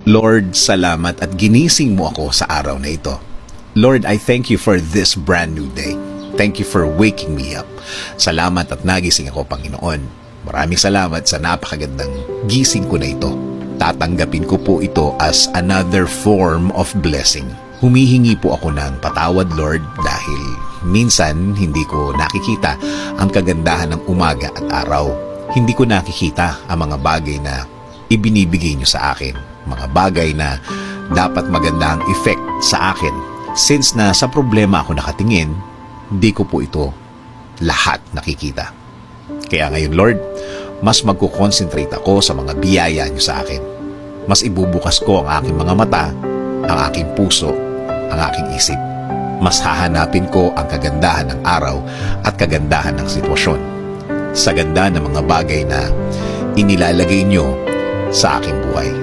Lord, salamat at ginising mo ako sa araw na ito. Lord, I thank you for this brand new day. Thank you for waking me up. Salamat at nagising ako, Panginoon. Maraming salamat sa napakagandang gising ko na ito. Tatanggapin ko po ito as another form of blessing. Humihingi po ako ng patawad, Lord, dahil minsan hindi ko nakikita ang kagandahan ng umaga at araw. Hindi ko nakikita ang mga bagay na ibinibigay niyo sa akin. Mga bagay na dapat maganda ang effect sa akin. Since na sa problema ako nakatingin, hindi ko po ito lahat nakikita. Kaya ngayon, Lord, mas magkukonsentrate ako sa mga biyaya niyo sa akin. Mas ibubukas ko ang aking mga mata, ang aking puso, ang aking isip. Mas hahanapin ko ang kagandahan ng araw at kagandahan ng sitwasyon. Sa ganda ng mga bagay na inilalagay niyo sa aking buhay.